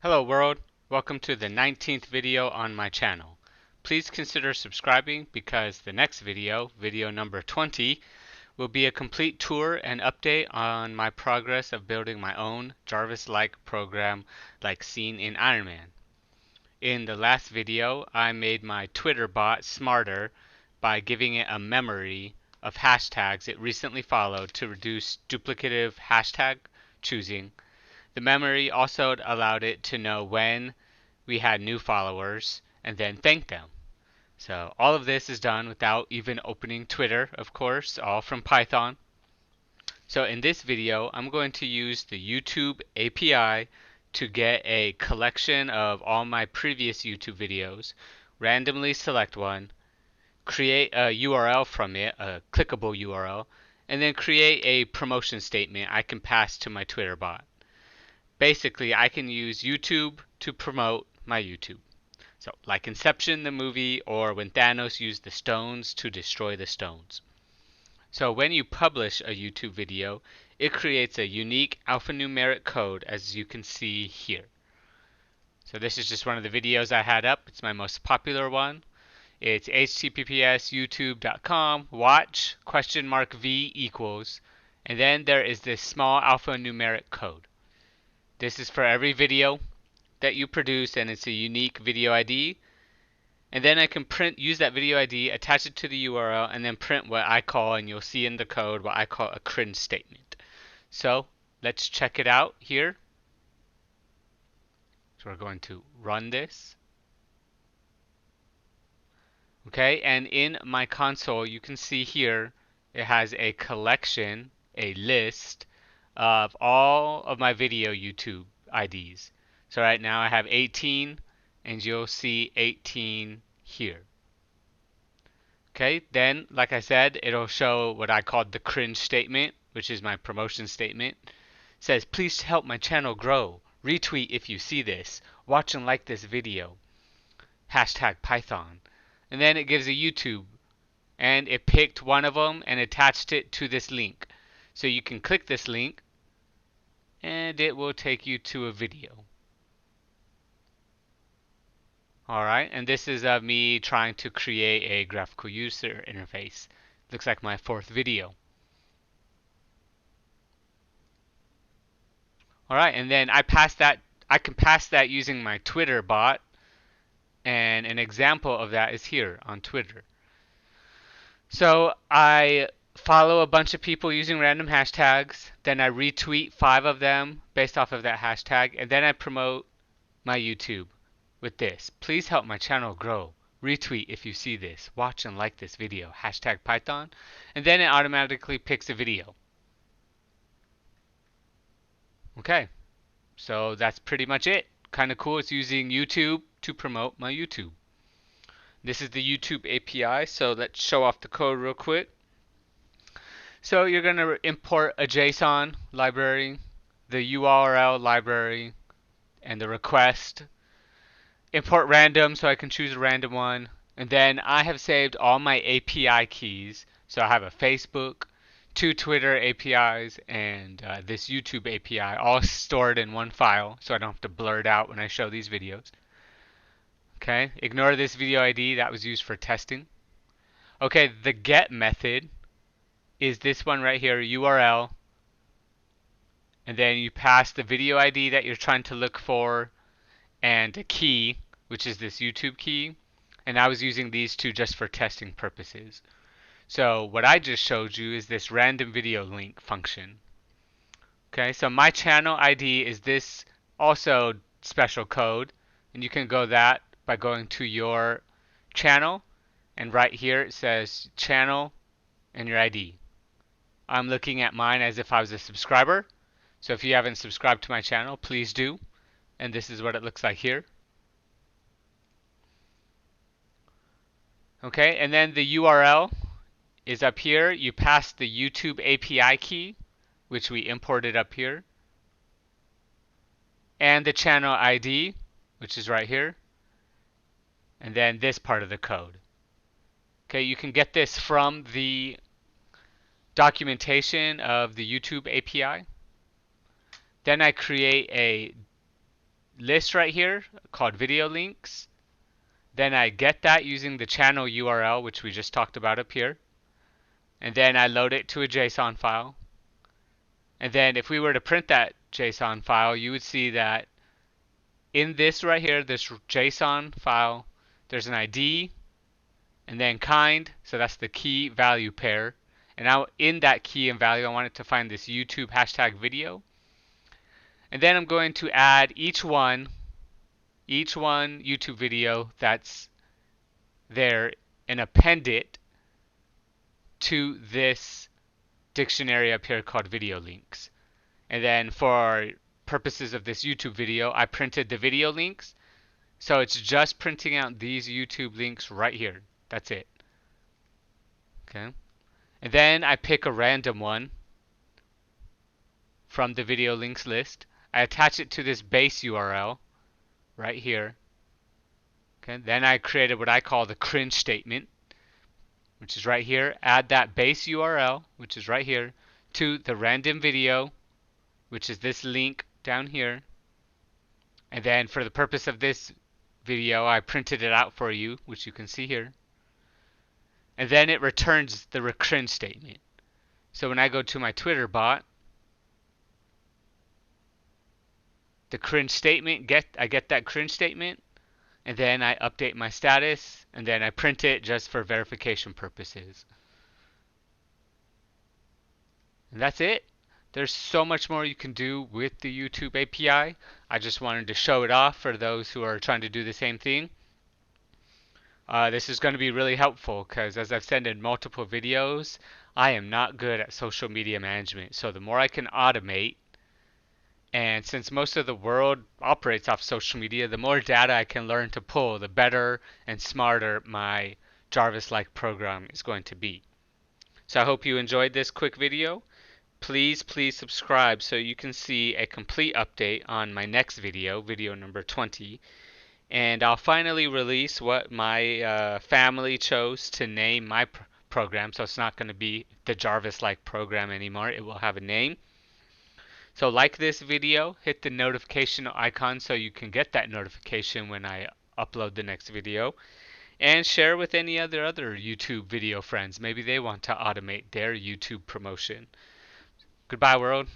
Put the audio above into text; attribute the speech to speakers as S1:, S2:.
S1: Hello world, welcome to the 19th video on my channel. Please consider subscribing because the next video, video number 20, will be a complete tour and update on my progress of building my own Jarvis-like program like seen in Iron Man. In the last video, I made my Twitter bot smarter by giving it a memory of hashtags it recently followed to reduce duplicative hashtag choosing. The memory also allowed it to know when we had new followers and then thank them. So all of this is done without even opening Twitter, of course, all from Python. So in this video, I'm going to use the YouTube API to get a collection of all my previous YouTube videos, randomly select one, create a URL from it, a clickable URL, and then create a promotion statement I can pass to my Twitter bot. Basically, I can use YouTube to promote my YouTube. So, like Inception, the movie, or when Thanos used the stones to destroy the stones. So, when you publish a YouTube video, it creates a unique alphanumeric code, as you can see here. So, this is just one of the videos I had up. It's my most popular one. It's https://youtube.com watch $v equals, and then there is this small alphanumeric code. This is for every video that you produce, and it's a unique video ID. And then I can use that video ID, attach it to the URL, and then print what I call, and you'll see in the code, what I call a cringe statement. So let's check it out here. So we're going to run this. Okay, and in my console, you can see here, it has a collection, a list of all of my video YouTube IDs. So right now I have 18, and you'll see 18 here. Okay, then like I said, it'll show what I called the cringe statement, which is my promotion statement. It says, please help my channel grow. Retweet if you see this. Watch and like this video. Hashtag Python. And then it gives a YouTube. And it picked one of them and attached it to this link. So you can click this link and it will take you to a video. Alright, and this is me trying to create a graphical user interface. Looks like my fourth video. Alright, and then I can pass that using my Twitter bot, and an example of that is here on Twitter. So I follow a bunch of people using random hashtags, then I retweet 5 of them based off of that hashtag, and then I promote my YouTube with this. Please help my channel grow. Retweet if you see this. Watch and like this video. Hashtag Python. And then it automatically picks a video. Okay. So that's pretty much it. Kind of cool. It's using YouTube to promote my YouTube. This is the YouTube API. So let's show off the code real quick. So you're going to import a JSON library, the URL library, and the request. Import random, so I can choose a random one. And then I have saved all my API keys. So I have a Facebook, 2 Twitter APIs, and this YouTube API, all stored in one file, so I don't have to blur it out when I show these videos. Okay, ignore this video ID, that was used for testing. Okay, the get method is this one right here, URL. And then you pass the video ID that you're trying to look for and a key, which is this YouTube key. And I was using these two just for testing purposes. So what I just showed you is this random video link function. Okay, so my channel ID is this also special code, and you can go that by going to your channel, and right here it says channel and your ID. I'm looking at mine as if I was a subscriber, so if you haven't subscribed to my channel, please do, and this is what it looks like here. Okay, and then the URL is up here. You pass the YouTube API key, which we imported up here, and the channel ID, which is right here, and then this part of the code. Okay, you can get this from the documentation of the YouTube API. Then I create a list right here called video links. Then I get that using the channel URL, which we just talked about up here. And then I load it to a JSON file. And then if we were to print that JSON file, you would see that in this right here, this JSON file, there's an ID and then kind, so that's the key value pair. And now in that key and value, I want it to find this YouTube hashtag video. And then I'm going to add each one YouTube video that's there and append it to this dictionary up here called video links. And then for purposes of this YouTube video, I printed the video links. So it's just printing out these YouTube links right here. That's it. Okay. And then I pick a random one from the video links list. I attach it to this base URL right here. Okay. Then I created what I call the cringe statement, which is right here. Add that base URL, which is right here, to the random video, which is this link down here. And then for the purpose of this video, I printed it out for you, which you can see here. And then it returns the cringe statement. So when I go to my Twitter bot, the cringe statement, I get that cringe statement, and then I update my status, and then I print it just for verification purposes. And that's it. There's so much more you can do with the YouTube API. I just wanted to show it off for those who are trying to do the same thing. This is going to be really helpful because, as I've said in multiple videos, I am not good at social media management. So the more I can automate, and since most of the world operates off social media, the more data I can learn to pull, the better and smarter my Jarvis-like program is going to be. So I hope you enjoyed this quick video. Please subscribe so you can see a complete update on my next video, video number 20. And I'll finally release what my family chose to name my program. So it's not going to be the Jarvis-like program anymore. It will have a name. So like this video, hit the notification icon so you can get that notification when I upload the next video. And share with any other YouTube video friends. Maybe they want to automate their YouTube promotion. Goodbye, world.